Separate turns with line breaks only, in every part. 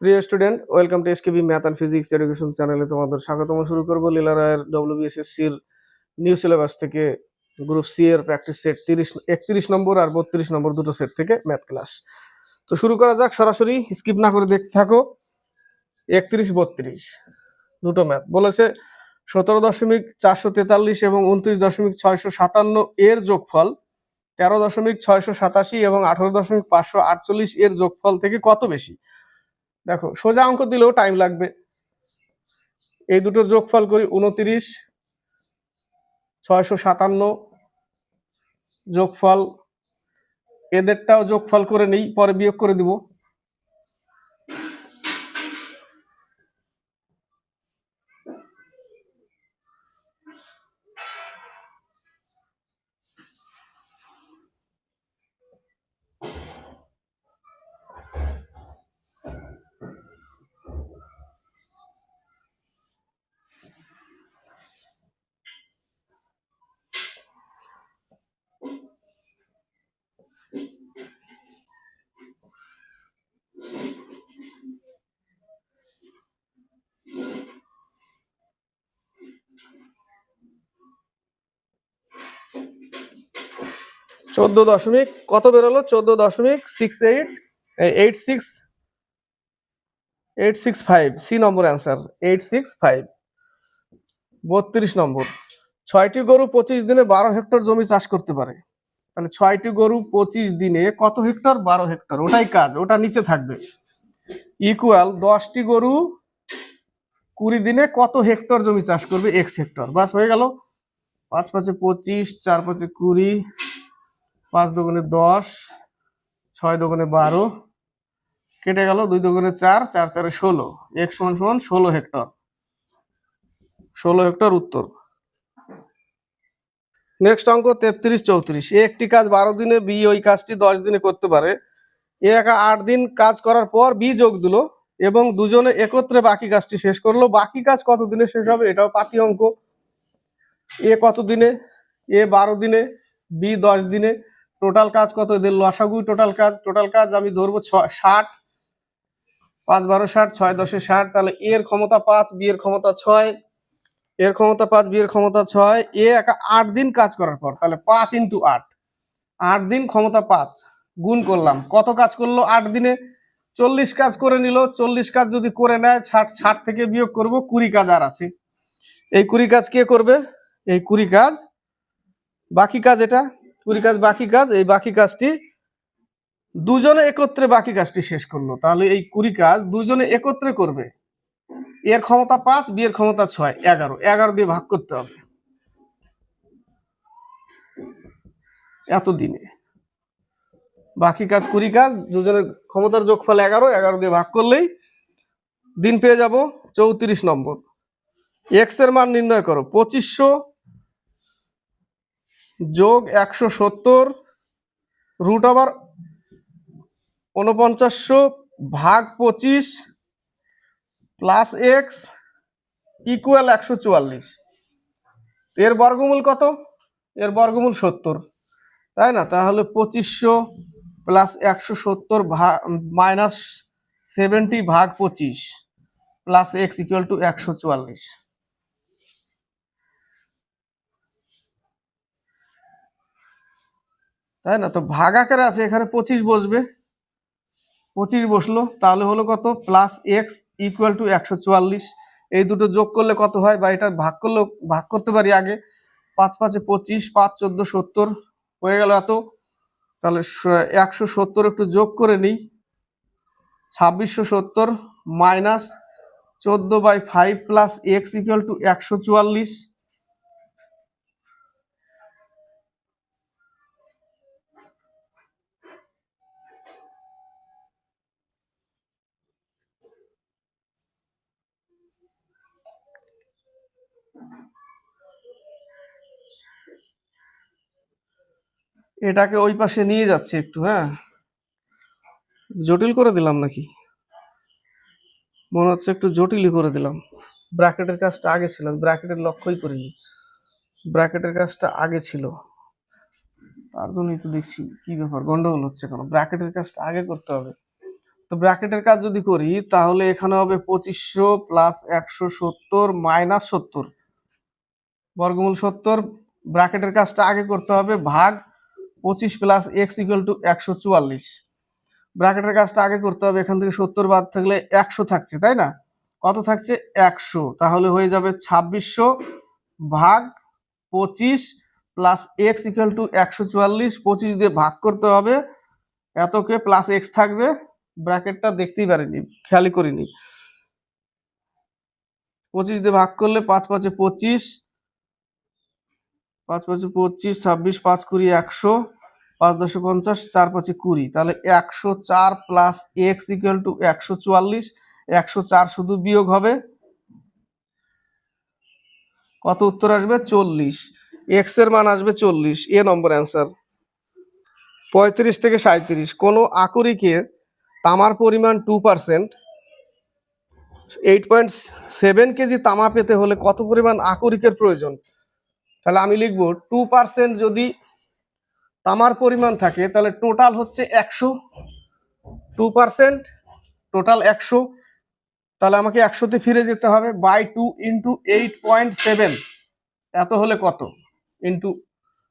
প্রিয় student, welcome to SKB math and physics education চ্যানেলে তোমাদের স্বাগতম। শুরু করবো লীলা রায়ের ডব্লিউবিএসএসসির নিউ সিলেবাস থেকে গ্রুপ সি এর প্র্যাকটিস সেট 31 নম্বর আর 32 নম্বর দুটো সেট থেকে ম্যাথ ক্লাস। তো শুরু করা যাক, সরাসরি স্কিপ না করে দেখতে থাকো। 31-32 দুটো ম্যাথ বলেছে 17.443 এবং 29.657 এর যোগফল 13.687 এবং 18.548 এর যোগফল থেকে কত বেশি। দেখো, সোজা অঙ্ক দিলেও টাইম লাগবে। এই দুটোর যোগফল করি, 29.657 যোগফল, এদেরটাও যোগফল করে নেই, পরে বিয়োগ করে দিব। চোদ্দ দশমিক কত বেরোলো? 14.8685 সি নম্বর অ্যান্সার 865। 32 নম্বর, 6টি গরু 25 দিনে 12 হেক্টর জমি চাষ করতে পারে। তাহলে 6টি গরু 25 দিনে কত হেক্টর? 12 হেক্টর, ওটাই কাজ, ওটা নিচে থাকবে। ইকুয়াল 10টি গরু 20 দিনে কত হেক্টর জমি চাষ করবে? x hectare. বাস হয়ে গেল। 5 5 25, 4 5 20, 5 দুগুণে 10, 6 দুগুণে 12, কেটে গেল 2 দুগুণে 4, 4 4 16, x সমান 16 হেক্টর। 16 হেক্টর উত্তর। নেক্সট অঙ্ক 33-34। এ একটি কাজ 12 দিনে, বি ওই কাজটি 10 দিনে করতে পারে। এ একা 8 দিন কাজ করার পর বি যোগ দিল এবং দুজনে একত্রে বাকি কাজটি শেষ করলো। বাকি কাজ কত দিনে শেষ হবে? এটাও পাতি অঙ্ক। এ কত দিনে? এ 12 দিনে, বি 10 দিনে। টোটাল কাজ কত? এদের লসাগু টোটাল কাজ আমি ধরবো 60। 5 12 60, 6 10 60। তাহলে এর ক্ষমতা 5, বি এর ক্ষমতা 6, এর ক্ষমতা 5, বি এর ক্ষমতা 6। এ একা 8 দিন কাজ করার পর, তাহলে 5 × 8, 8 দিন ক্ষমতা 5, গুণ করলাম। কত কাজ করলো 8 দিনে? 40 কাজ করে নিল। 40 কাজ যদি করে নেয়, 60 থেকে বিয়োগ করব, 20 কাজ আর আছে। এই 20 কাজ কে করবে? এই 20 কাজ বাকি কাজ, এটা 20 কাজ বাকি কাজ। এই বাকি কাজটি দুজনে একত্রে বাকি কাজটি শেষ করলো। তাহলে এই 20 কাজ দুজনে একত্রে করবে। এর ক্ষমতা 5, বি এর ক্ষমতা 6, 11। 11 দিয়ে ভাগ করতে হবে এত দিনে। বাকি কাজ 20 কাজ, দুজনের ক্ষমতার যোগফল 11, 11 দিয়ে ভাগ করলেই দিন পেয়ে যাব। 34 নম্বর, এক্স এর মান নির্ণয় করো। 2500 যোগ 170 রুট ওভার 4900 ভাগ 25 প্লাস এক্স ইকুয়াল 144। এর বর্গমূল কত? এর বর্গমূল 70, তাই না? তাহলে 2500 প্লাস 170 মাইনাস 70 ভাগ 25 প্লাস এক্স ইকুয়াল টু 144, তাই না? তো ভাগ আকারে আছে, এখানে 25 বসবে, 25 বসলো। তাহলে হলো কত? Plus x equal to 144। এই দুটো যোগ করলে কত হয়, বা এটা ভাগ করলে ভাগ করতে পারি আগে। 5 5 25, 5 14 70 হয়ে গেল এত। তাহলে 170 একটু যোগ করে নিই, 2670 minus 14/5 plus x equal to 144। এটাকে ওই পাশে নিয়ে যাচ্ছে একটু, হ্যাঁ, জটিল করে দিলাম নাকি? মনে হচ্ছে একটু জটিলই করে দিলাম। ব্র্যাকেটের কাজটা আগে ছিল, ব্র্যাকেটের লক্ষ্যই করিনি। ব্র্যাকেটের কাজটা আগে ছিল, তার জন্যই তো দেখছি কি ব্যাপার, গন্ডগোল হচ্ছে কেন। ব্র্যাকেটের কাজটা আগে করতে হবে। তো ব্র্যাকেটের কাজ যদি করি তাহলে এখানে হবে 2500 প্লাস 170 মাইনাস 70 বর্গমূল 70। ব্র্যাকেটের কাজটা আগে করতে হবে, ভাগ 25 প্লাস এক্স ইকুয়াল টু 144। ব্র্যাকেটের কাজটা আগে করতে হবে, এখান থেকে 70 বাদ থাকলে 100 থাকছে, তাই না? কত থাকছে? 100। তাহলে হয়ে যাবে 2600 ভাগ 25 প্লাস এক্স ইকুয়াল টু 144। 25 দিয়ে ভাগ করতে হবে, এতকে প্লাস এক্স থাকবে, ব্র্যাকেটটা দেখতেই পারিনি, খেয়ালই করিনি। 25 দিয়ে ভাগ করলে 5 5 25, 5 5 25, 26, 5 20, 100, 5 10 50, 4 5 20। তাহলে 104 প্লাস এক্স ইকুয়াল টু 144। 104 শুধু বিয়োগ হবে, কত উত্তর আসবে? 40। এক্স এর মান আসবে 40। এ নম্বর অ্যান্সার। 35 থেকে 37, কোনো আকরিকে তামার পরিমাণ 2%, 8.7 কেজি তামা পেতে হলে কত পরিমাণ আকরিকের প্রয়োজন? তাহলে আমি লিখব 2% যদি তামার পরিমাণ থাকে তাহলে টোটাল হচ্ছে 100, 2% টোটাল 100। তাহলে আমাকে 100-তে ফিরে যেতে হবে, বাই 2 ইন্টু 8.7, এত হলে কত? ইন্টু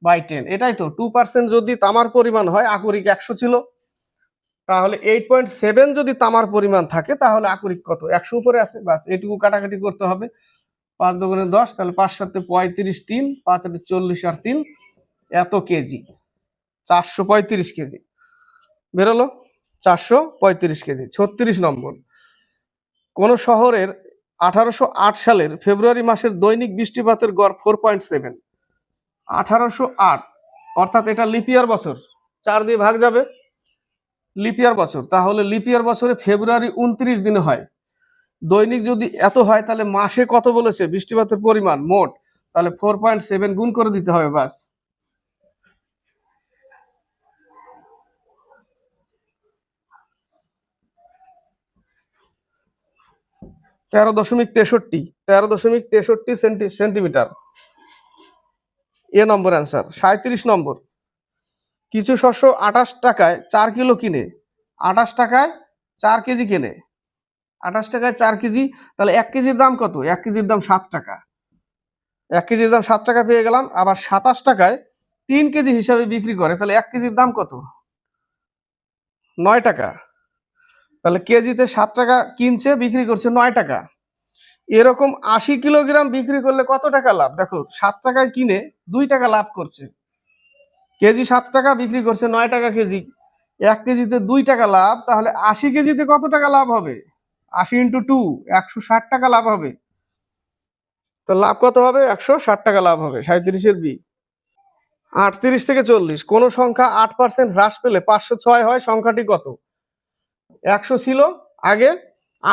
বাই 10, এটাই তো। 2% যদি তামার পরিমাণ হয়, আকরিক 100 ছিল, তাহলে 8.7 যদি তামার পরিমাণ থাকে তাহলে আকরিক কত? 100 উপরে আছে, বাস এটুকু কাটাকাটি করতে হবে। 5 দুগুণে 10, তাহলে 5 7 35, 3 5 8 40 আর 3 এত কেজি, 435 কেজি বেরোলো। 435 কেজি। 36 নম্বর, কোন শহরের 1808 সালের ফেব্রুয়ারি মাসের দৈনিক বৃষ্টিপাতের গড় 4.7। 1808 অর্থাৎ এটা লিপিয়ার বছর, 4 দিয়ে ভাগ যাবে, লিপিয়ার বছর। তাহলে লিপিয়ার বছরে ফেব্রুয়ারি 29 দিনে হয়, দৈনিক যদি এত হয় তাহলে মাসে কত বলেছে বৃষ্টিপাতের পরিমাণ মোট? তাহলে 4.7 গুণ করে দিতে হবে, বাস। 13.63 সেন্টিমিটার। এ নম্বর অ্যান্সার। 37 নম্বর, কিছু শস্য 28 টাকায় 4 কিলো কিনে 28 টাকায় 4 কেজি কেনে। 28 টাকায় 4 কেজি, তাহলে 1 কেজির দাম কত? 1 কেজির দাম 7 টাকা। 1 কেজির দাম 7 টাকা পেয়ে গেলাম। আবার 27 টাকায় 3 কেজি হিসাবে বিক্রি করে, তাহলে 1 কেজির দাম কত? 9 টাকা। তাহলে কেজিতে 7 টাকা কিনছে, বিক্রি করছে 9 টাকা। এরকম 80 কিলোগ্রাম বিক্রি করলে কত টাকা লাভ? দেখো, 7 টাকায় কিনে 2 টাকা লাভ করছে, কেজি 7 টাকা, বিক্রি করছে 9 টাকা কেজি, 1 কেজিতে 2 টাকা লাভ। তাহলে 80 কেজিতে কত টাকা লাভ হবে? 80 ইন্টু 2, 160 টাকা লাভ হবে। তো লাভ কত হবে? 160 টাকা লাভ হবে। 37-এর বি। 38 থেকে 40, কোন সংখ্যা 8% হ্রাস পেলে 506 হয়, সংখ্যাটি কত? 100 ছিল আগে,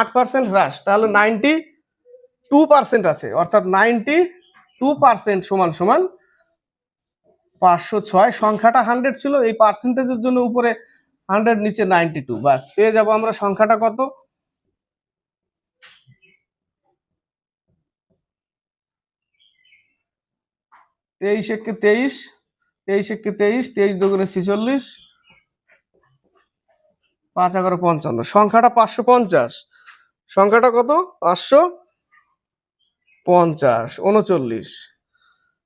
8% হ্রাস, তাহলে 92% আছে, অর্থাৎ 92% সমান সমান 506। সংখ্যাটা 100 ছিল, এই পার্সেন্টেজের জন্য উপরে 100, নিচে 92, বাস পেয়ে যাব আমরা সংখ্যাটা কত? 23 একে 23, 23 একে 23, 23 দুগুণে 46, 5 11 55, সংখ্যাটা 550। সংখ্যাটা কত? 550। 39,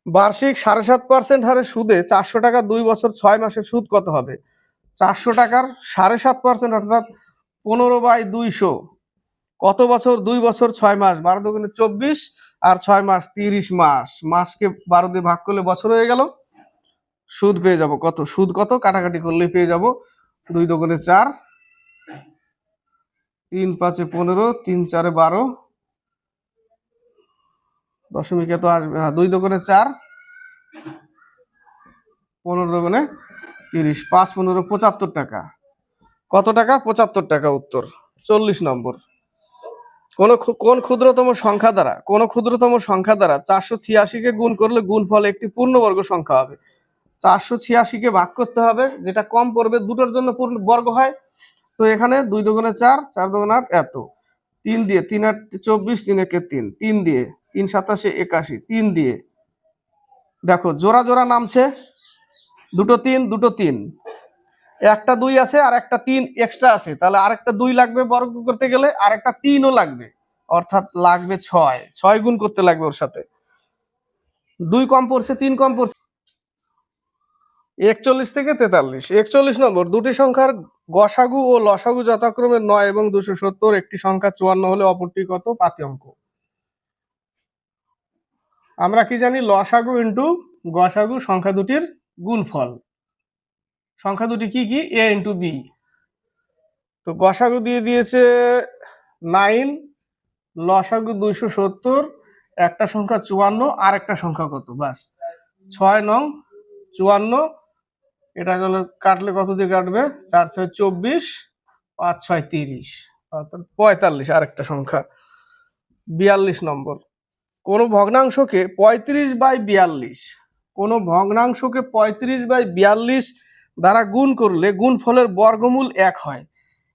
বার্ষিক 7.5% হারে সুদে 400 টাকা 2 বছর 6 মাসের সুদ কত হবে? 400 টাকার 7.5% অর্থাৎ 15/200, কত বছর? 2 বছর 6 মাস, 12 দুগুণে 24 আর 6 মাস 30 মাস। মাসকে 12 দিয়ে ভাগ করলে বছর হয়ে গেল, সুদ পেয়ে যাব কত? সুদ কত? কাটাকাটি করলেই পেয়ে যাব। 2 দুগুণে 4, 3 5 15, 3 4 12, দশমিক এত আসবে, 2 দুগুণে 4, 15 দুগুণে 30, 5 15 75 টাকা। কত টাকা? 75 টাকা উত্তর। 40 নম্বর, কোন ক্ষুদ্রতম সংখ্যা দ্বারা 486-কে গুণ করলে গুণফল একটি পূর্ণবর্গ সংখ্যা হবে? 486-কে ভাগ করতে হবে, যেটা কম পড়বে দুটোর জন্য পূর্ণ বর্গ হয়। তো এখানে 2 দুগুণে 4, 4 দুগুণে 8, এত। 3 দিয়ে, 3 8 24, 3 একে 3, 3 দিয়ে, 3 7 81, 3 দিয়ে। দেখো জোড়া জোড়া নামছে, দুটো 3, দুটো 3, একটা 2 আছে আর একটা 3 এক্সট্রা আছে, তাহলে আরেকটা 2 লাগবে বর্গ করতে গেলে, আর একটা 3ও লাগবে, অর্থাৎ লাগবে 6। 6 গুণ করতে লাগবে ওর সাথে। 2 কম পড়ছে, 3 কম পড়ছে, 41 থেকে 43। 41 নম্বর, দুটি সংখ্যার গসাগু ও লসাগু যথাক্রমে 9 এবং 270। একটি সংখ্যা 54 হলে অপরটি কত? পাতি অঙ্ক। আমরা কি জানি? লসাগু ইন্টু গসাগু সংখ্যা দুটির গুণফল। সংখ্যা দুটি কি কি? এ ইন্টু বি। তো গসাগু দিয়ে দিয়েছে 9, লসাগু 270, একটা সংখ্যা 54, আর একটা সংখ্যা কত? বাস 6 নং 54। এটা গেলে কাটলে কত দিয়ে কাটবে? 4 6 24, 5 6 30, অর্থাৎ 45। আরেকটা সংখ্যা 42 নম্বর, কোন ভগ্নাংশকে 35/42, কোন ভগ্নাংশকে 35/42 দ্বারা গুণ করলে গুণফলের বর্গমূল 1 হয়।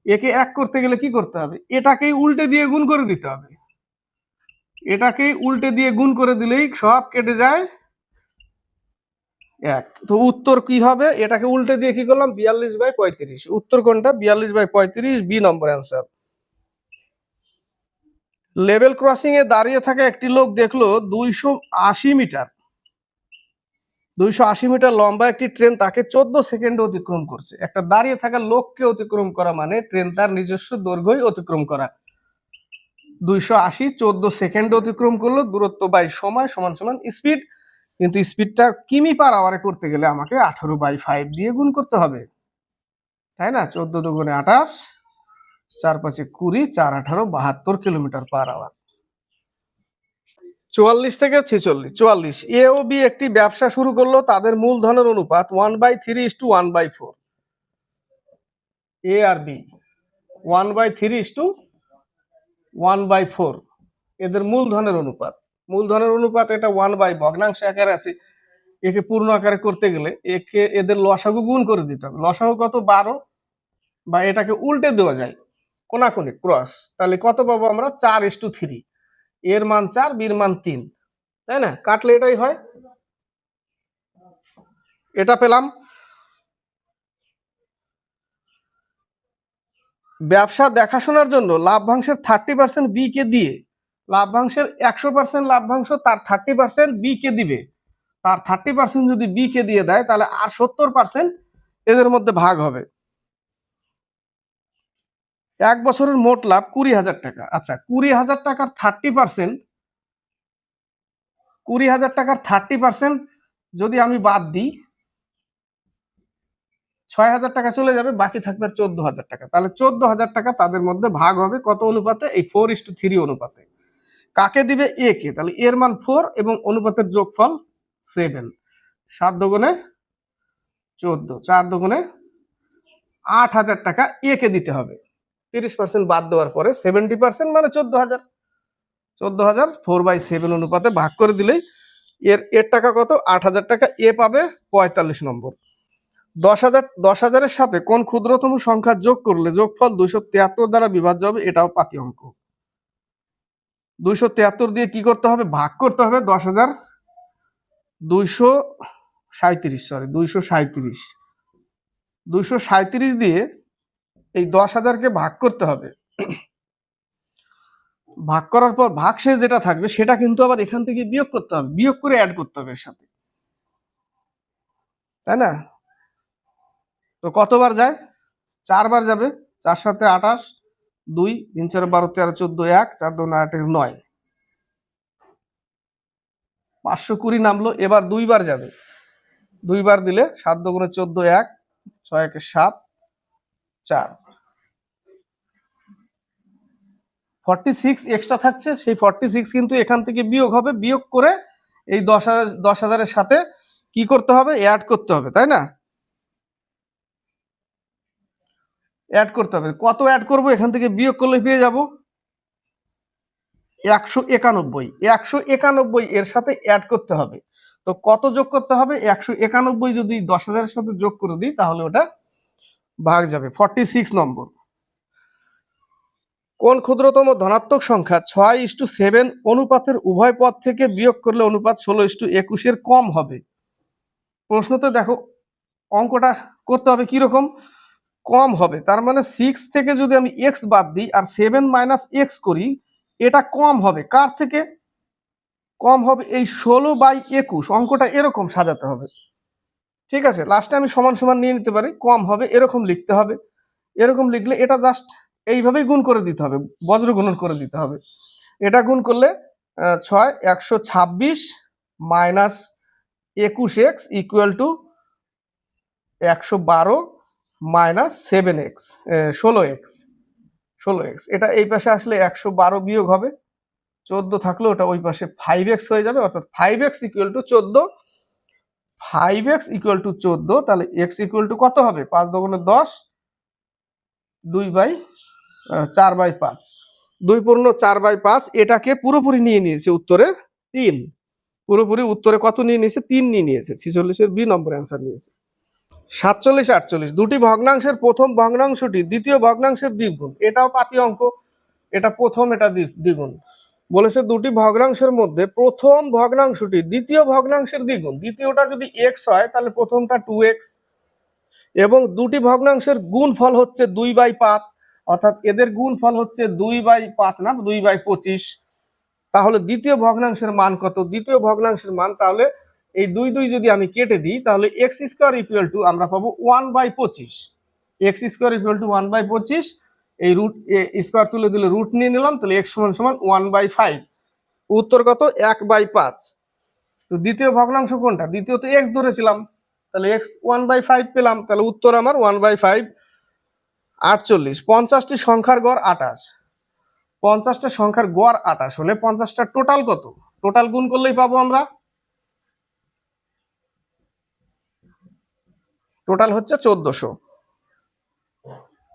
একে 1 করতে গেলে কি করতে হবে? এটাকেই উল্টে দিয়ে গুণ করে দিতে হবে। এটাকেই উল্টে দিয়ে গুণ করে দিলেই সব কেটে যায় 1। তো উত্তর কি হবে? এটাকে উল্টে দিয়ে কি করলাম? 42/35। উত্তর কোনটা? 42/35, বি নম্বর অ্যান্সার। লেভেল ক্রসিং এ দাঁড়িয়ে থাকা একটি লোক দেখলো 280 মিটার 280 মিটার লম্বা একটি ট্রেন তাকে 14 সেকেন্ডে অতিক্রম করছে। একটা দাঁড়িয়ে থাকা লোককে অতিক্রম করা মানে ট্রেন তার নিজস্ব দৈর্ঘ্যই অতিক্রম করা। 280 14 সেকেন্ডে অতিক্রম করলো, দূরত্ব বাই সময় সমান সমান স্পিড। কিন্তু স্পিডটা কিমি পার আওয়ারে করতে গেলে আমাকে 18/5 দিয়ে গুণ করতে হবে, তাই না? 14 দুগুণে 28, 4 5 20, 4 18 72 কিলোমিটার পার আওয়ার। 44 থেকে 46। 44, এ ও বি একটি ব্যবসা শুরু করলো, তাদের মূলধনের অনুপাত 1/3:1/4। এ আর বি 1/3:1/4, এদের মূলধনের অনুপাত। মূলধনের অনুপাত এটা 1 ভগ্নাংশ আকারে আছে, একে পূর্ণ আকারে করতে গেলে একে এদের লসাগু গুণ করে দিতে হবে। লসাগু কত? 12, বা এটাকে উল্টে দেওয়া যায় কোনাকুনি ক্রস, তাহলে কত পাবো আমরা? 4:3। এর মান 4, বির মান 3, তাই না? কাটলে এটাই হয়, এটা পেলাম। ব্যবসা দেখাশোনার জন্য লাভ্যাংশের 30% বি কে দিয়ে, লাভ্যাংশের 100% লাভ্যাংশ তার 30% বি কে দিবে। তার 30% যদি বি কে দিয়ে দেয়, তাহলে আর 70% এদের মধ্যে ভাগ হবে। 1 বছরের মোট লাভ 20,000 টাকা। আচ্ছা, 20,000 টাকার 30%, 20,000 টাকার 30% যদি আমি বাদ দিই, 6,000 টাকা চলে যাবে, বাকি থাকবে 14,000 টাকা। তাহলে 14,000 টাকা তাদের মধ্যে ভাগ হবে কত অনুপাতে? এই 4:3 অনুপাতে। কাকে দিবে? এ কে। তাহলে এর মান 4 এবং অনুপাতের যোগফল 7। 7 দুগুণে 14, 4 দুগুণে 8,000 টাকা এ কে দিতে হবে। 30% বাদ দেওয়ার পরে 70% মানে 14,000। 14,000 4/7 অনুপাতে ভাগ করে দিলেই এর টাকা কত? 8,000 টাকা এ পাবে। 45 নম্বর, 10,000 সাথে কোন ক্ষুদ্রতম সংখ্যা যোগ করলে যোগফল 273 দ্বারা বিভাজ্য হবে? এটাও পাতি অঙ্ক। 273 দিয়ে কি করতে হবে? ভাগ করতে হবে। 10,000 237 দিয়ে এই 10,000-কে ভাগ করতে হবে। ভাগ করার পর ভাগশেষ যেটা থাকবে সেটা কিন্তু আবার এখান থেকে বিয়োগ করতে হবে, বিয়োগ করে অ্যাড করতে হবে এর সাথে, তাই না? তো কতবার যায়? 4 বার যাবে। 4 7 28, 2 3 4 12 13 14, 1 4 2 8 9, 520 নামলো। এবার 2 বার যাবে, 2 বার দিলে 7 2 14, 1 6 1 7 4, 46 এক্সট্রা থাকছে, সেই 46 কিন্তু এখান থেকে বিয়োগ হবে। বিয়োগ করে এই 10,000-এর সাথে কি করতে হবে? অ্যাড করতে হবে, তাই না? অ্যাড করতে হবে। কত অ্যাড করব? এখান থেকে বিয়োগ করলে পেয়ে যাব 191। 191 এর সাথে অ্যাড করতে হবে। তো কত যোগ করতে হবে? 191 যদি 10,000-এর সাথে যোগ করে দিই তাহলে ওটা ভাগ যাবে। 46 নম্বর, কোন ক্ষুদ্রতম ধনাত্মক সংখ্যা 6:7 অনুপাতের উভয় পদ থেকে বিয়োগ করলে অনুপাত 16:21 এর কম হবে? প্রশ্নতে দেখো অঙ্কটা করতে হবে কিরকম? কম হবে, তার মানে 6 থেকে যদি আমি এক্স বাদ দিই আর 7 মাইনাস এক্স করি, এটা কম হবে কার থেকে? কম হবে এই 16/21। অঙ্কটা এরকম সাজাতে হবে, ঠিক আছে? লাস্টে আমি সমান সমান নিয়ে নিতে পারি, কম হবে এরকম লিখতে হবে। এরকম লিখলে এটা জাস্ট এইভাবেই গুণ করে দিতে হবে, বজ্র গুণন করে দিতে হবে। এটা গুণ করলে 6 126 minus 21x equal to 112 minus 7x 16x। এটা এই পাশে আসলে 112 বিয়োগ হবে, 14 থাকলে ওটা ওই পাশে 5x হয়ে যাবে, অর্থাৎ 5x equal to 14। 5x equal to 14, তাহলে x ইকুয়াল টু কত হবে? 5 দুগুণে 10, 4/5, 2 পূর্ণ 4/5। এটাকে পুরোপুরি নিয়ে নিয়েছে উত্তরে 3, পুরোপুরি উত্তরে কত নিয়ে নিয়েছে? 3 নিয়ে নিয়েছে। 46-এর বি নম্বর অ্যান্সার নিয়েছে। 47-48, দুটি ভগ্নাংশের প্রথম ভগ্নাংশটি দ্বিতীয় ভগ্নাংশের দ্বিগুণ। এটাও পাতি অঙ্ক, এটা প্রথম, এটা দ্বিগুণ। বলেছে দুটি ভগ্নাংশের মধ্যে প্রথম ভগ্নাংশটি দ্বিতীয় ভগ্নাংশের দ্বিগুণ। দ্বিতীয়টা যদি এক্স হয় তাহলে প্রথমটা 2x, এবং দুটি ভগ্নাংশের গুণফল হচ্ছে 2/5, অর্থাৎ এদের গুণফল হচ্ছে 2/5 না 2/25। তাহলে দ্বিতীয় ভগ্নাংশের মান কত? দ্বিতীয় ভগ্নাংশের মান, তাহলে এই 2 যদি আমি কেটে দিই তাহলে x স্কয়ার ইকুয়াল টু আমরা পাবো 1/25। x স্কয়ার ইকুয়াল টু 1/25, এই রুট স্কয়ার তুলে দিলে রুট নিয়ে নিলাম, তাহলে x সমান সমান 1/5। উত্তর কত? 1/5। তো দ্বিতীয় ভগ্নাংশ কোনটা? দ্বিতীয়তে x ধরেছিলাম, তাহলে x 1/5 পেলাম, তাহলে উত্তর আমার 1/5। 48, 50টি সংখ্যার গড় 28। 50টা সংখ্যার গড় 28 হলে 50টা টোটাল কত? টোটাল গুণ করলেই পাবো আমরা। টোটাল হচ্ছে 1400।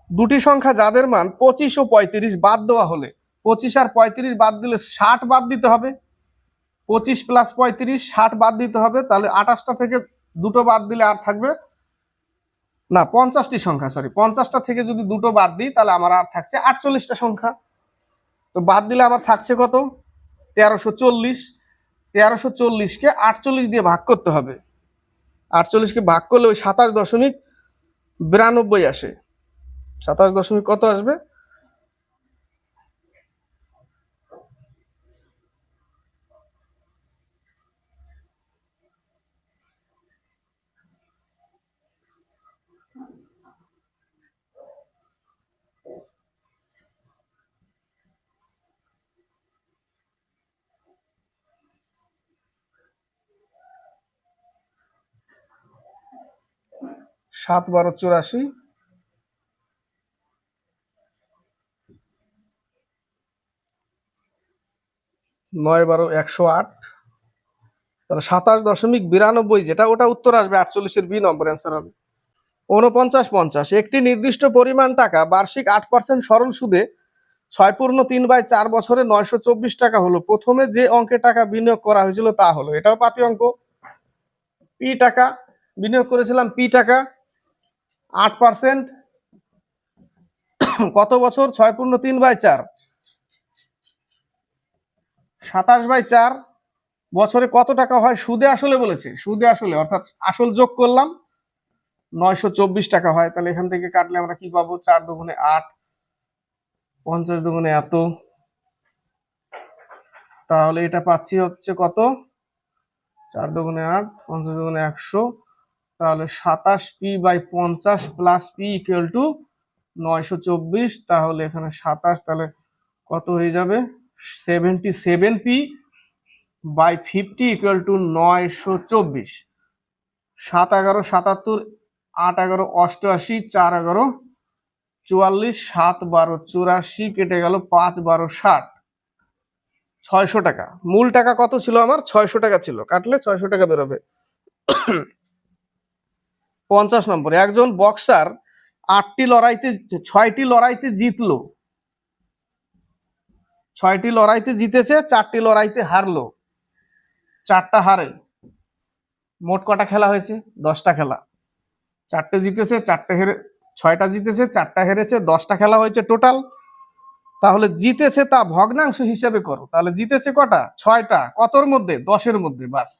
দুটি সংখ্যা যাদের মান 25 ও 35 বাদ দেওয়া হলে, 25 আর 35 বাদ দিলে 60 বাদ দিতে হবে। 25 প্লাস 35 60 বাদ দিতে হবে, তাহলে 28টা থেকে দুটো বাদ দিলে আর থাকবে না, 50টি সংখ্যা, সরি 50টা থেকে যদি দুটো বাদ দিই তাহলে আমার আর থাকছে 48টা সংখ্যা। তো বাদ দিলে আমার থাকছে কত? 1340। 1340-কে 48 দিয়ে ভাগ করতে হবে। 48-কে ভাগ করলে ওই 27.92 আসে। 27 কত আসবে? সাত 12 84, 9 12 108, তাহলে 27.92 যেটা, ওটা উত্তর আসবে 48-এর বি নম্বর অ্যান্সার হবে। 49-50, একটি নির্দিষ্ট পরিমাণ টাকা বার্ষিক 8% সরল সুদে 6/3/4 বছরে 924 টাকা হলো। প্রথমে যে অঙ্কে টাকা বিনিয়োগ করা হয়েছিল তা হলো। এটাও পাতি অঙ্ক। পি টাকা বিনিয়োগ করেছিলাম, পি টাকা 8% কত বছর? 6/3/4, 27/4 বছরে কত টাকা হয়? সুদে আসলে বলেছে, সুদে আসলে, অর্থাৎ আসল যোগ করলাম 924 টাকা হয়। তাহলে এখান থেকে কাটলে আমরা কি পাবো? 4 দুগুণে 8, 50 দুগুণে এত, তাহলে এটা পাচ্ছি হচ্ছে কত? 4 দুগুণে 8, 50 দুগুণে 100, তাহলে 27p/50 plus P equal to 924। তাহলে এখানে 27, তাহলে কত হয়ে যাবে? 77p/50 equal to 924। 7 11 77, 8 11 88, 4 11 44, 7 12 84, কেটে গেল 5 12 60, 600 টাকা। মূল টাকা কত ছিল আমার? 600 টাকা ছিল, কাটলে 600 টাকা বেরোবে। 50 নম্বরে, একজন বক্সার 6টি লড়াইতে জিতলো, 6টি লড়াইতে জিতেছে, 4টি লড়াইতে হারলো, 4টা হারে। মোট কটা খেলা হয়েছে? 10টা খেলা। 4টে জিতেছে, 4টে হেরে, 6টা জিতেছে, 4টা হেরেছে, 10টা খেলা হয়েছে টোটাল। তাহলে জিতেছে তা ভগ্নাংশ হিসাবে করো। তাহলে জিতেছে কটা? 6টা। কতর মধ্যে? 10-এর মধ্যে। বাস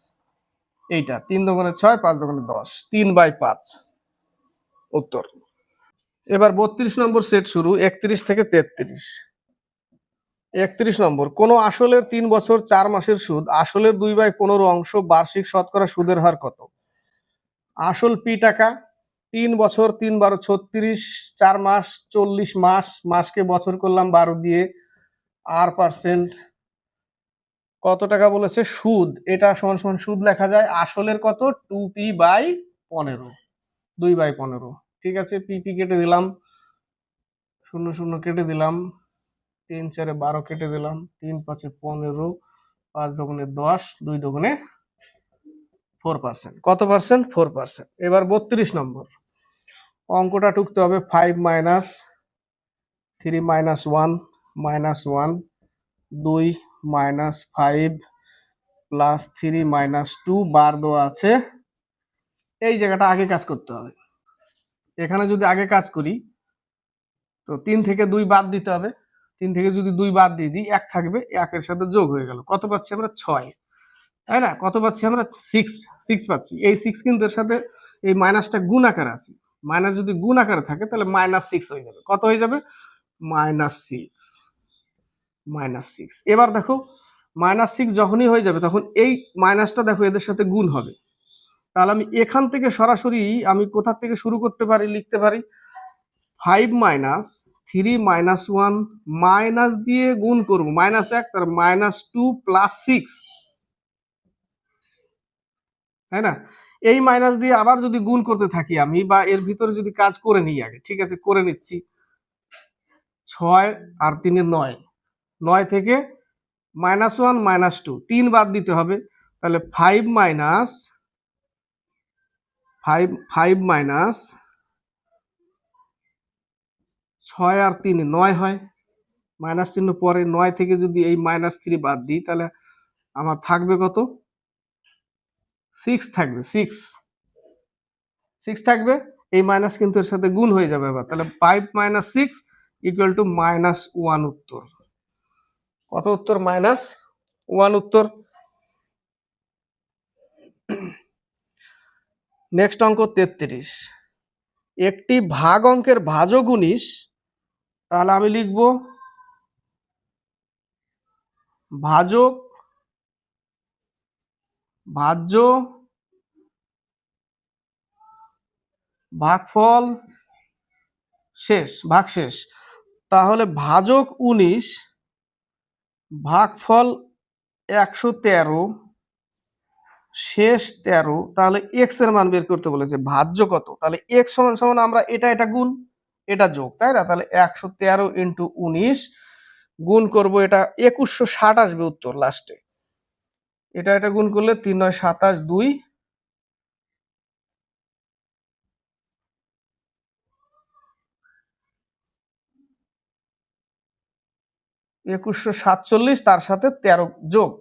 এইটা 3 দুগুণে 6, 5 দুগুণে 10, 3/5 উত্তর। এবার 32 নম্বর সেট শুরু, 31 থেকে 33। 31 নম্বর, কোন আসলের 3 বছর 4 মাসের সুদ আসলের 2/15 অংশ বার্ষিক শতকরা সুদের হার কত? আসল পি টাকা, 3 বছর 3 12 36, 4 মাস 40 মাস, মাসকে বছর করলাম 12 দিয়ে, আর পার্সেন্ট কত টাকা বলেছে সুদ, এটা সমান সমান সুদ লেখা যায় আসলের কত 2p/15, 2/15। ঠিক আছে, পি কেটে দিলাম, 0 0 কেটে দিলাম, 3 4 12 কেটে দিলাম, 3 5 15, 5 দুগুণে 10, 2 দুগুণে 4%। কত পার্সেন্ট? 4%। এবার 32 নম্বর, অঙ্কটা টুকতে হবে 5 - 3 - 1 - 1, 2 - 5 প্লাস 3 - 2 বার দেওয়া আছে। এই জায়গাটা আগে কাজ করতে হবে। এখানে যদি আগে কাজ করি তো 3 থেকে 2 বাদ দিতে হবে। 3 থেকে যদি 2 বাদ দিয়ে দিই 1 থাকবে, 1 এর সাথে যোগ হয়ে গেল। কত পাচ্ছি আমরা? 6, তাই না? কত পাচ্ছি আমরা? 6 পাচ্ছি। এই 6 কিন্তু এর সাথে এই মাইনাসটা গুণ আকারে আছে। মাইনাস যদি গুণ আকারে থাকে তাহলে -6 হয়ে যাবে। কত হয়ে যাবে? -6। এবার দেখো -6 যখনই হয়ে যাবে তখন এই মাইনাসটা দেখো এদের সাথে গুণ হবে। তাহলে আমি এখান থেকে সরাসরি আমি কোথা থেকে শুরু করতে পারি, লিখতে পারি 5 - 3 - 1 মাইনাস দিয়ে গুণ করবো, -1 তার -2 প্লাস 6, তাই না? এই মাইনাস দিয়ে আবার যদি গুণ করতে থাকি আমি, বা এর ভিতরে যদি কাজ করে নিই আগে, ঠিক আছে করে নিচ্ছি। 6 আর 3 9, 9 থেকে -1 - 2, 3 বাদ দিতে হবে। তাহলে 5 মাইনাস 6 আর 3 9 হয়, মাইনাস চিহ্ন পরে। 9 থেকে যদি এই -3 বাদ দিই তাহলে আমার থাকবে কত? 6 থাকবে। 6 থাকবে, এই মাইনাস কিন্তু এর সাথে গুণ হয়ে যাবে এবার। তাহলে 5 - 6 = -1 উত্তর। কত উত্তর? -1 উত্তর। নেক্সট অঙ্ক 33, একটি ভাগ অঙ্কের ভাজক 19, তাহলে আমি লিখব ভাজক ভাজ্য ভাগফল শেষ, ভাগশেষ। তাহলে ভাজক 19 ভাগফল 113 শেষ 13, তাহলে এক্স এর মান বের করতে বলেছে। ভাজ্য কত? তাহলে এক্স সমান সমান আমরা এটা গুণ, এটা যোগ, তাই না? তাহলে 113 × 19 গুণ করব, এটা 2160 আসবে উত্তর লাস্টে। এটা গুণ করলে 3 9 27, 2 2147, তার সাথে 13 যোগ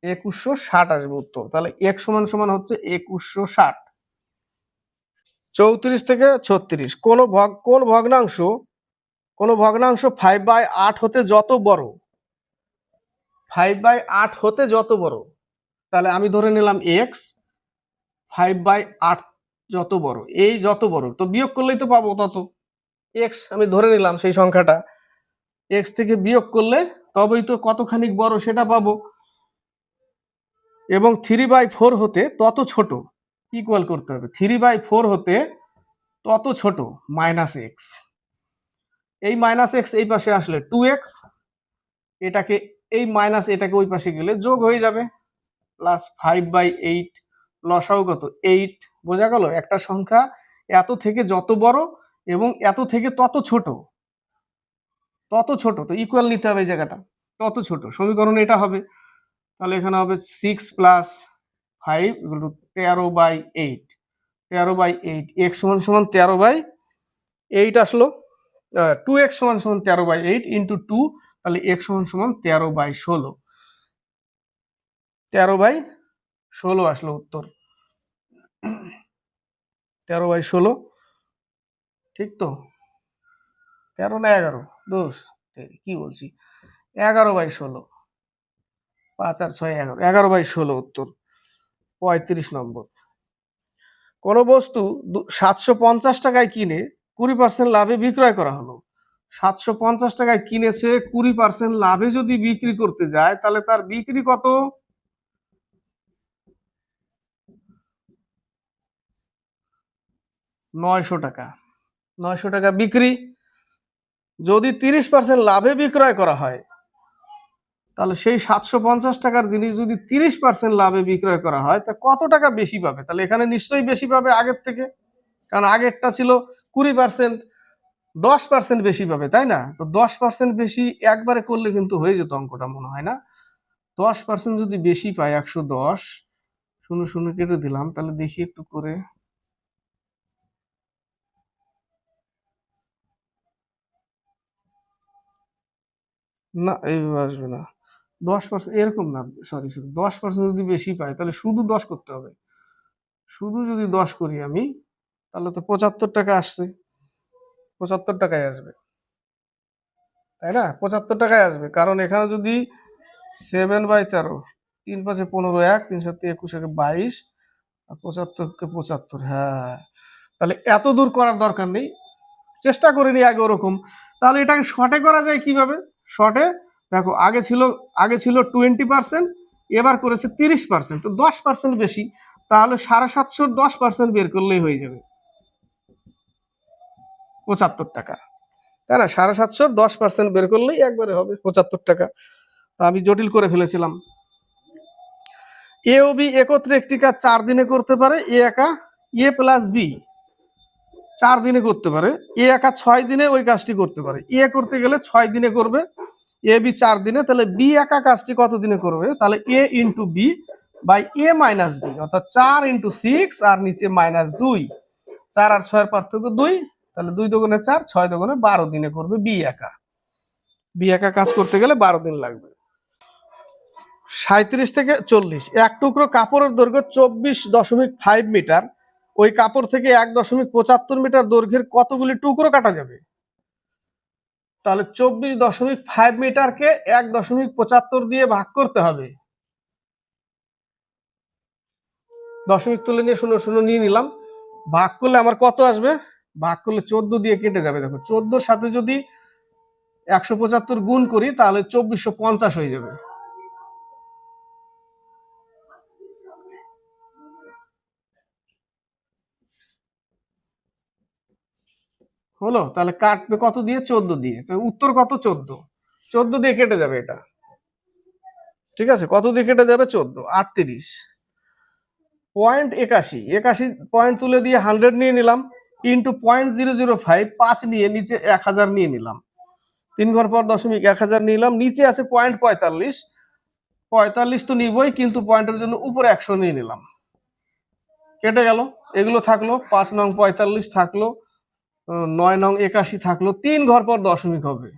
2160 আসবে উত্তর। তাহলে এক্স সমান সমান হচ্ছে 2160। 34 থেকে 36, কোন ভগ্নাংশ 5/8 হতে যত বড়, 5/8 হতে যত বড়, তাহলে আমি ধরে নিলাম এক্স 5/8 যত বড়, এই যত বড় তো বিয়োগ করলেই তো পাবো তত। এক্স আমি ধরে নিলাম সেই সংখ্যাটা, এক্স থেকে বিয়োগ করলে তবেই তো কতখানি বড় সেটা পাবো। এবং 3/4 হতে তত ছোট, ইকুয়াল করতে হবে। 3/4 হতে তত ছোট -x, এই -x এই পাশে আসলে 2x, এটাকে এই মাইনাস এটাকে ওই পাশে গেলে যোগ হয়ে যাবে, প্লাস 5/8, লসাও কত 8। বোঝা গেল একটা সংখ্যা এত থেকে যত বড় এবং এত থেকে তত ছোট, তো ইকুয়াল নিতে হবে এই জায়গাটা, তত ছোট সমীকরণ এটা হবে। তাহলে এখানে হবে 6 + 5 = 13/8, 13/8, x সমান সমান 13/8 আসলো। 2x সমান সমান 13/8 × 2, তাহলে x সমান সমান 13/16, 13/16 আসলো উত্তর। 13/16 ঠিক তো? 13 না 11? দোষ, কি বলছি, 11/16, 5 আর 6 11, 11/16 উত্তর। 35 নম্বর, কোনো বস্তু 750 টাকায় কিনে 20% লাভে বিক্রয় করা হলো। 750 টাকায় কিনেছে, 20% লাভে যদি বিক্রি করতে যায় তাহলে তার বিক্রি কত? 900 টাকা। 900 টাকা বিক্রি। যদি 30% লাভে বিক্রয় করা হয় তাহলে সেই 750 টাকার জিনিস যদি 30% লাভে বিক্রয় করা হয় তা কত টাকা বেশি পাবে? তাহলে এখানে নিশ্চয়ই বেশি পাবে আগের থেকে, কারণ আগেরটা ছিল 20%, 10% বেশি পাবে, তাই না? তো 10% বেশি একবারে করলে কিন্তু হয়ে যেত অঙ্কটা, মনে হয় না? 10% যদি বেশি পায়, 110 শূন্য শূন্য কেটে দিলাম, তাহলে দেখি একটু করে। না, এইভাবে আসবে না। 10% এরকম না, সরি সরি, 10% যদি বেশি পায় তাহলে শুধু 10 করতে হবে। শুধু যদি 10 করি আমি, তাহলে তো 75 টাকা আসছে। 75 টাকায় আসবে, তাই না? 75 টাকায় আসবে, কারণ এখানে যদি 7/13, 3×5 = 15, 1, 3×7 = 21, 22, আর 75 কে 75, হ্যাঁ। তাহলে এত দূর করার দরকার নেই, চেষ্টা করিনি আগে ওরকম। তাহলে এটাকে শর্টে করা যায় কিভাবে? শর্টে দেখো, আগে ছিল 20%, এবার করেছে 30%, তো 10% বেশি। তাহলে 750 10% বের করলেই হয়ে যাবে 75 টাকা, তাই না? 750 10% বের করলেই একবারে হবে 75 টাকা। তা আমি জটিল করে ফেলেছিলাম। এ ও বি একত্রে একটি কাজ 4 দিনে করতে পারে। এ একা, এ প্লাস বি 4 দিনে করতে পারে, এ একা 6 দিনে ওই কাজটি করতে পারে। এ করতে গেলে 6 দিনে করবে, এ বি 4 দিনে, তাহলে বি একা কাজটি কত দিনে করবে? তাহলে A into B by A minus B, অর্থাৎ 4 × 6 আর নিচে -2, 4 আর 6 এর পার্থক্য 2, তাহলে 2 দুগুণে 4, 6 দুগুণে 12 দিনে করবে বি একা। বি একা কাজ করতে গেলে 12 দিন লাগবে। 37 থেকে 40, এক টুকরো কাপড়ের দৈর্ঘ্য 24.5 মিটার। ওই কাপড় থেকে 1.75 মিটার দৈর্ঘ্যের কতগুলি টুকরো কাটা যাবে? তাহলে 24.5 মিটারকে 1.75 দিয়ে ভাগ করতে হবে। দশমিক তুলে নিয়ে 0 0 নিয়ে নিলাম, ভাগ করলে আমার কত আসবে? ভাগ করলে 14 দিয়ে কেটে যাবে। দেখো, 14-র সাথে যদি 175 গুণ করি তাহলে 2450 হয়ে যাবে। হলো? তাহলে কাটবে কত দিয়ে? 14 দিয়ে। উত্তর কত? 14। 14 দিয়ে কেটে যাবে এটা, ঠিক আছে? কত দিয়ে কেটে যাবে? 14। 38 পয়েন্ট 81, 81 পয়েন্ট তুলে দিয়ে 100 নিয়ে নিলাম, ইন্টু 0.005, 5 নিয়ে নিচে 1000 নিয়ে নিলাম, 3 ঘর পর দশমিক 1000 নিলাম, নিচে আছে 0.45, 45 তো নিবই, কিন্তু পয়েন্টের জন্য উপরে 100 নিয়ে নিলাম। কেটে গেল, এগুলো থাকলো, 5 নং 45 থাকলো, 9 নং 81 থাকলো, 3 ঘর পর দশমিক হবে।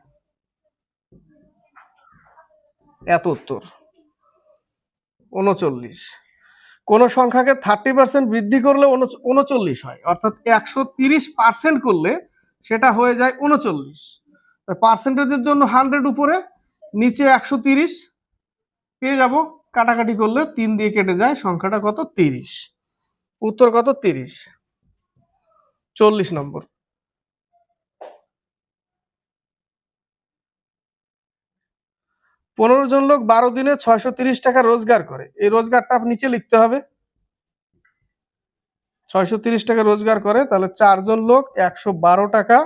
এত উত্তর। 39, কোন সংখ্যাকে 30% বৃদ্ধি করলে 39 হয়, অর্থাৎ 130% করলে সেটা হয়ে যায় 39। পার্সেন্টেজের জন্য 100 উপরে, নিচে 130 পেয়ে যাব। কাটাকাটি করলে 3 দিয়ে কেটে যায়, সংখ্যাটা কত? 30। উত্তর কত? 30। 40 নম্বর। 15 জন লোক 12 দিনে 630 টাকা রোজগার করে। এই রোজগারটা নিচে লিখতে হবে। 630 টাকা রোজগার করে, তাহলে 4 জন লোক 112 টাকা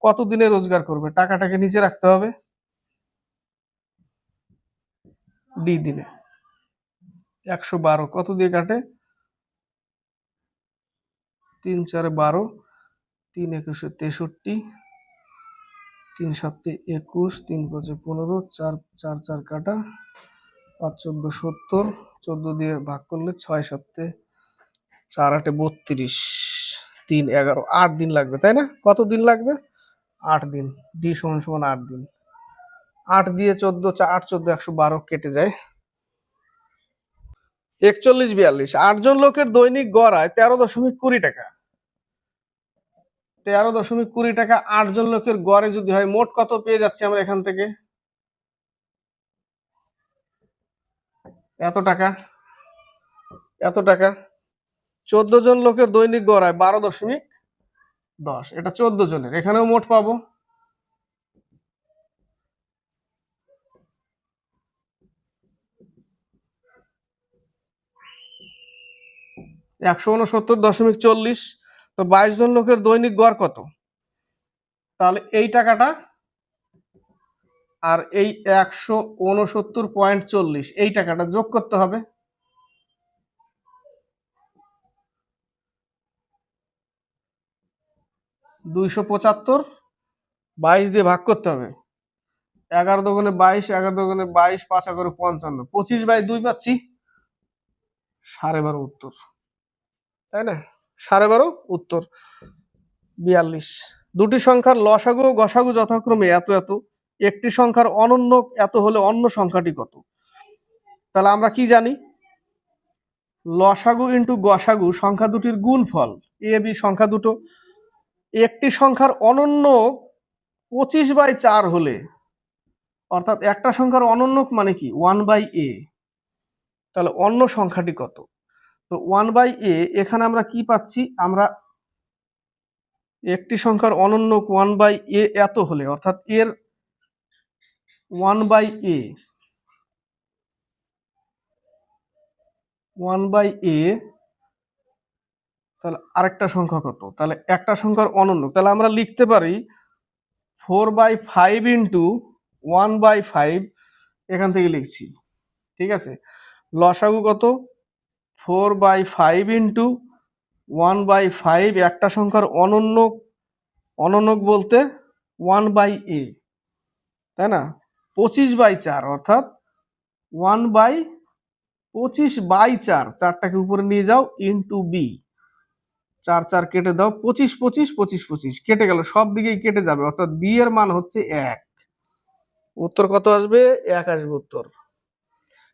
কত দিনে রোজগার করবে? টাকাটাকে নিচে রাখতে হবে, ডি দিনে। 112 কত দিয়ে কাটে? 3 4 12, 3 21 63, 3 7 21, 3 5 15, 4 4 4 কাটা, 5 14 70, 14 দিয়ে ভাগ করলে 6 7 4 8 32, 3 11, 8 দিন লাগবে, তাই না? কত দিন লাগবে? 8 দিন। ডি সমান সমান 8 দিন। 8 দিয়ে 14, 8 14 112 কেটে যায়। 41 42, 8 জন লোকের দৈনিক গড় আয় 13.20 টাকা। 13.20 টাকা 8 জন লোকের গড়ে যদি হয়, মোট কত পেয়ে যাচ্ছে আমরা এখান থেকে? এত টাকা, এত টাকা। 14 জন লোকের দৈনিক গড় আয় 12.10, এটা 14 জনের, এখানেও মোট পাবো। $169.40, তো 22 জন লোকের দৈনিক গড় কত? তাহলে এই টাকাটা আর এই 169.40 এই টাকাটা যোগ করতে হবে। 275, 22 দিয়ে ভাগ করতে হবে। 11 দুগুণে 22, 11 দুগুণে 22, 5 11 55, 25/2 পাচ্ছি 12.5 উত্তর, তাই না? 12.5 উত্তর 42। দুটি সংখ্যার লসাগু ও গসাগু যথাক্রমে এত এত, একটি সংখ্যার অনন্য এত হলে অন্য সংখ্যাটি কত? তাহলে আমরা কি জানি, লসাগু ইন্টু গসাগু সংখ্যা দুটির গুণফল, এ বি সংখ্যা দুটো, একটি সংখ্যার অনন্য 25/4 হলে, অর্থাৎ একটা সংখ্যার অনন্যক মানে কি 1/a, তাহলে অন্য সংখ্যাটি কত? তো 1/a এখানে আমরা কি পাচ্ছি, আমরা একটি সংখ্যার অনন্যক 1/a এত হলে, অর্থাৎ এর 1/a তাহলে আরেকটা সংখ্যা কত? তাহলে একটা সংখ্যার অনন্য, তাহলে আমরা লিখতে পারি 4/5 ইন্টু 1/5, এখান থেকে লিখছি, ঠিক আছে? লসাগু কত? 4/5 ইন্টু 1/5, একটা সংখ্যার অনন্যক, অনন্যক বলতে 1/a, তাই না? 25/4, অর্থাৎ 1/25/4, চারটাকে উপরে নিয়ে যাও ইন্টু বি, 4 4 কেটে দাও, 25 25 25 25 কেটে গেল, সব দিকেই কেটে যাবে, অর্থাৎ বি এর মান হচ্ছে 1। উত্তর কত আসবে? 1 আসবে উত্তর।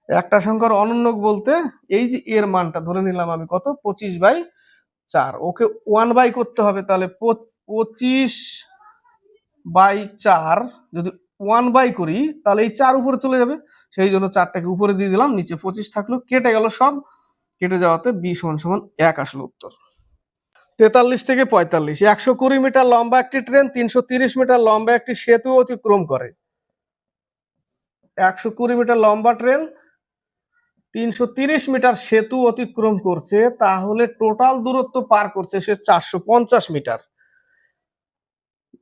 একটা সংখ্যার অনন্যক বলতে এই যে এর মানটা ধরে নিলাম আমি কত, 25/4, ওকে 1 করতে হবে, তাহলে 25/4 যদি 1 করি তাহলে এই 4 উপরে চলে যাবে, সেই জন্য 4টাকে উপরে দিয়ে দিলাম, নিচে 25 থাকলো, কেটে গেল সব, কেটে যাওয়াতে বি সমান 1 আসলো উত্তর। 43 থেকে 45, 120 মিটার লম্বা একটি ট্রেন 330 মিটার লম্বা একটি সেতু অতিক্রম করে। 120 মিটার লম্বা ট্রেন 330 মিটার সেতু অতিক্রম করছে, তাহলে টোটাল দূরত্ব পার করছে সে 450 মিটার।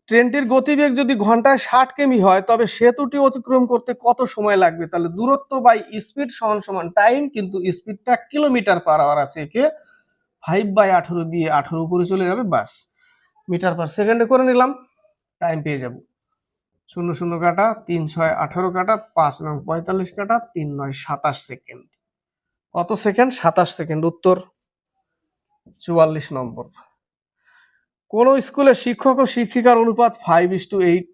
ট্রেনটির গতিবেগ যদি ঘন্টায় 60 কিমি হয়, তবে সেতুটি অতিক্রম করতে কত সময় লাগবে? তাহলে দূরত্ব বাই স্পিড সমান টাইম, কিন্তু স্পিডটা কিলোমিটার পার আওয়ার আছে, একে 5/18 দিয়ে 18 উপরে চলে যাবে, বাস মিটার পার সেকেন্ডে করে নিলাম, টাইম পেয়ে যাব। 0 0 কাটা, 3 6 18 কাটা, 5 9 45 কাটা, 3 9 27 সেকেন্ড। কত সেকেন্ড? 27 সেকেন্ড, উত্তর 44 নম্বর। কোন স্কুলে শিক্ষক ও শিক্ষিকার অনুপাত 5:8,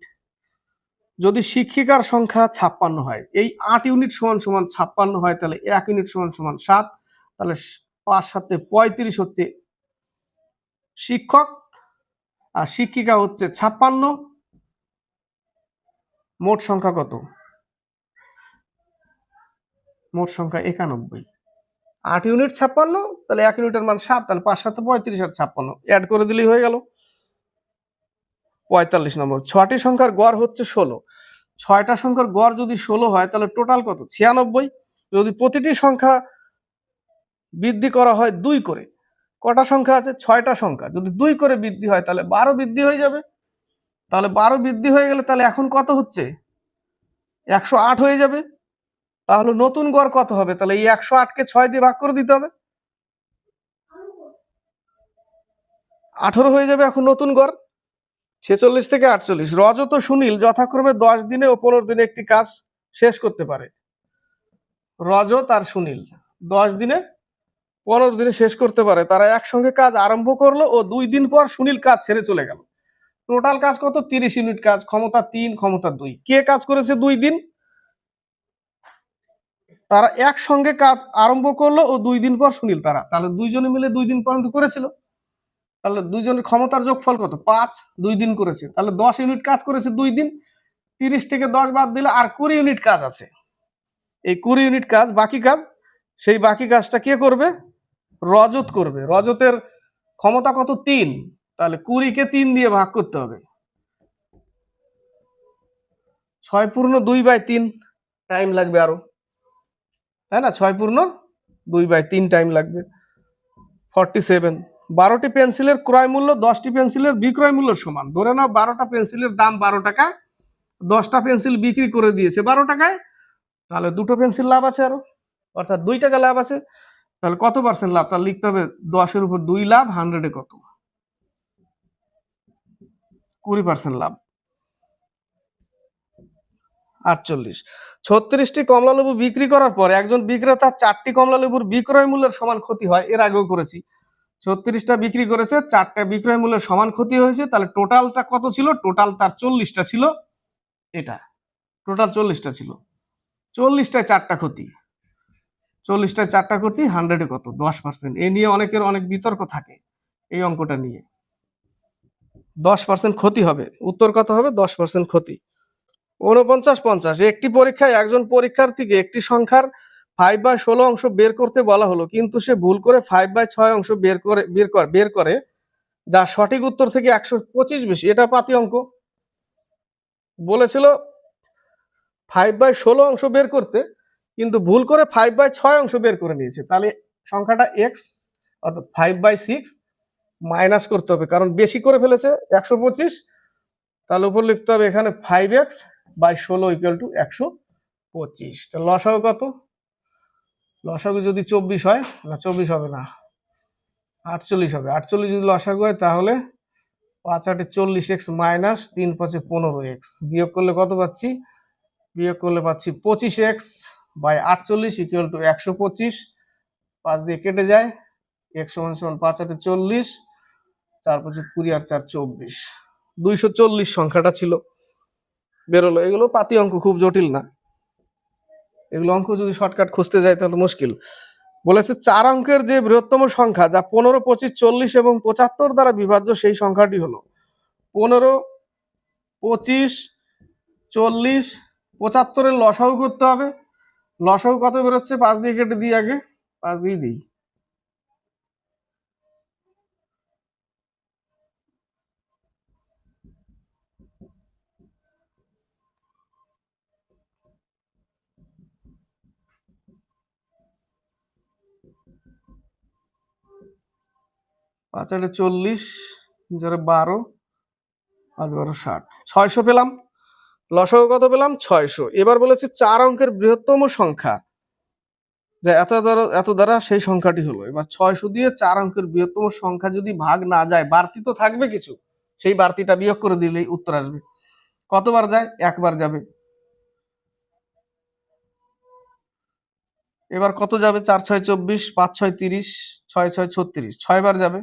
যদি শিক্ষিকার সংখ্যা 56 হয়, এই 8 ইউনিট সমান 56 হয়, তাহলে 1 ইউনিট সমান 7, তাহলে 5 7 35 হচ্ছে শিক্ষক, আর শিক্ষিকা হচ্ছে 56, মোট সংখ্যা কত? মোট সংখ্যা 91। 8 ইউনিট 56, তাহলে 1 ইউনিটের মান 7, তাহলে 5 7 35 আর 56 অ্যাড করে দিলেই হয়ে গেল। 45 নম্বর, 6টি সংখ্যার গড় হচ্ছে 16, 6টা সংখ্যার গড় যদি 16 হয়, তাহলে টোটাল কত? 96। যদি প্রতিটি সংখ্যা বৃদ্ধি করা হয় 2 করে, কটা সংখ্যা আছে? 6টা সংখ্যা, যদি 2 করে বৃদ্ধি হয় তাহলে 12 বৃদ্ধি হয়ে যাবে, তাহলে 12 বৃদ্ধি হয়ে গেলে তাহলে এখন কত হচ্ছে? 108 হয়ে যাবে। তাহলে নতুন গড় কত হবে? তাহলে এই 108কে 6 দিয়ে ভাগ করে দিতে হবে, 18 হয়ে যাবে এখন নতুন গড়। 46 থেকে 48, রজত ও সুনীল যথাক্রমে 10 দিনে ও 15 দিনে একটি কাজ শেষ করতে পারে। রজত আর সুনীল 10 দিনে 15 দিনে শেষ করতে পারে, তারা একসঙ্গে কাজ আরম্ভ করলো ও 2 দিন পর সুনীল কাজ ছেড়ে চলে গেল। টোটাল কাজ কত? 30 ইউনিট কাজ, ক্ষমতা 3, ক্ষমতা 2। কে কাজ করেছে 2 দিন? তারা একসঙ্গে কাজ আরম্ভ করলো ও 2 দিন পর সুনীল, তারা তাহলে দুইজনে মিলে 2 দিন পর্যন্ত করেছিল, তাহলে দুইজনের ক্ষমতার যোগফল কত? 5, 2 দিন করেছে, তাহলে 10 ইউনিট কাজ করেছে 2 দিন, 30 থেকে 10 বাদ দিলে আর 20 ইউনিট কাজ আছে। এই 20 ইউনিট কাজ বাকি কাজ, সেই বাকি কাজটা কে করবে? রজত করবে, রজতের ক্ষমতা কত? 3, তাহলে 20-কে 3 দিয়ে ভাগ করতে হবে। 6/2/3 টাইম লাগবে আরো, তাই না? 6/2/3 টাইম লাগবে। 47। 12টি পেন্সিলের ক্রয় মূল্য 10টি পেন্সিলের বিক্রয় মূল্যের সমান। ধরে নাও 12টা পেন্সিলের দাম 12 টাকা, 10টা পেন্সিল বিক্রি করে দিয়েছে 12 টাকায়, তাহলে দুটো পেন্সিল লাভ আছে আরো, অর্থাৎ 2 টাকা লাভ আছে। তাহলে কত পার্সেন্ট লাভ? তাহলে লিখতে হবে 10-এর উপর 2 লাভ, 100-এ কত? 20% লাভ। 48। 36টি কমলালেবু বিক্রি করার পর একজন বিক্রেতার 4টি কমলালেবুর বিক্রয় মূল্যের সমান ক্ষতি হয়। এর আগেও করেছি। 36টা বিক্রি করেছে, 4টা বিক্রয় মূল্যের সমান ক্ষতি হয়েছে, তাহলে টোটালটা কত ছিল? টোটাল তার 40টা ছিল, এটা টোটাল 40টা ছিল। 40টায় 4টা ক্ষতি, 40টায় 4টা ক্ষতি, 100-এ কত? 10%। এ নিয়ে অনেকের অনেক বিতর্ক থাকে এই অঙ্কটা নিয়ে। 10% ক্ষতি হবে, উত্তর কত হবে? 10% ক্ষতি। 49-50। একটি পরীক্ষায় একজন পরীক্ষার্থীকে একটি সংখ্যার 5/16 অংশ বের করতে বলা হলো, কিন্তু সে ভুল করে 5/6 অংশ বের করে, যা সঠিক উত্তর থেকে 125 বেশি। এটা পাতি অঙ্ক। বলেছিল 5/16 অংশ বের করতে, কিন্তু ভুল করে 5/6 অংশ বের করে নিয়েছে। তাহলে সংখ্যাটা এক্স অর্থাৎ 5/6 মাইনাস করতে হবে, কারণ বেশি করে ফেলেছে 125। তাহলে উপর লিখতে হবে এখানে 5x/16 = 125। তো লসাগু কত? লসাগু যদি 24 হয়, না 24 হবে না, 48 হবে। 48 যদি লসাগু হয় তাহলে 5×8 = 40x মাইনাস 3×5 = 15x। বিয়োগ করলে কত পাচ্ছি? বিয়োগ করলে পাচ্ছি 25x/48 = 125। 5 দিয়ে কেটে যায়, x = 5×8 = 40, 4×5 = 20 আর 4 = 24। 240 সংখ্যাটা ছিল, বেরোলো। এগুলো পাতি অঙ্ক, খুব জটিল না। এগুলো অঙ্ক যদি শর্টকাট খুঁজতে যায় তাহলে মুশকিল। বলেছে 4 অঙ্কের যে বৃহত্তম সংখ্যা, যা 15, 25, 40 এবং 75 দ্বারা বিভাজ্য, সেই সংখ্যাটি হলো 15, 25, 40, 75-এর লসাগু করতে হবে। লসাগু কত বেরোচ্ছে? 5 দিয়ে কেটে দিই, আগে 5 দিয়ে দিই। পাঁচ 8 = 40, 12, 5 12 60, 600 পেলাম। লসাগু কত পেলাম? 600। এবার বলেছে 4 অঙ্কের বৃহত্তম সংখ্যা, যে এত দ্বারা সেই সংখ্যাটি হলো। এবার 600 দিয়ে 4 অঙ্কের বৃহত্তম সংখ্যা যদি ভাগ না যায়, বাড়তি তো থাকবে কিছু, সেই বাড়তিটা বিয়োগ করে দিলেই উত্তর আসবে। কতবার যায়? একবার যাবে। এবার কত যাবে? 4 6 24, 5 6 30, 6 6 36, 6 বার যাবে।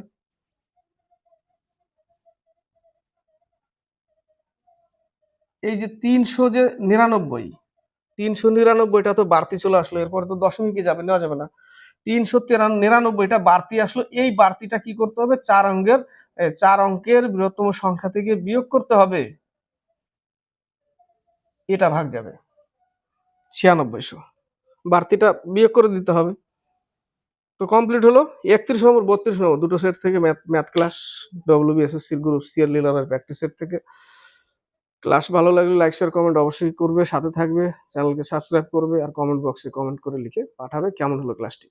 এই যে 399টা তো বাড়তি চলে আসলো, এরপরে তো দশমিকে যাবে, নেওয়া যাবে না। 399টা বাড়তি আসলো, এই বাড়তিটা কি করতে হবে? 4 অঙ্কের বৃহত্তম সংখ্যা থেকে বিয়োগ করতে হবে, এটা ভাগ যাবে 9600, বাড়তিটা বিয়োগ করে দিতে হবে। তো কমপ্লিট হলো। 31 নম্বর 32 নম্বর দুটো সেট থেকে math class, WBSSC group C এর লিলারের প্র্যাকটিস সেট থেকে। ক্লাস ভালো লাগলে লাইক শেয়ার কমেন্ট অবশ্যই করবে, সাথে থাকবে, চ্যানেলকে সাবস্ক্রাইব করবে, আর কমেন্ট বক্সে কমেন্ট করে লিখে পাঠাবে কেমন হলো ক্লাসটি।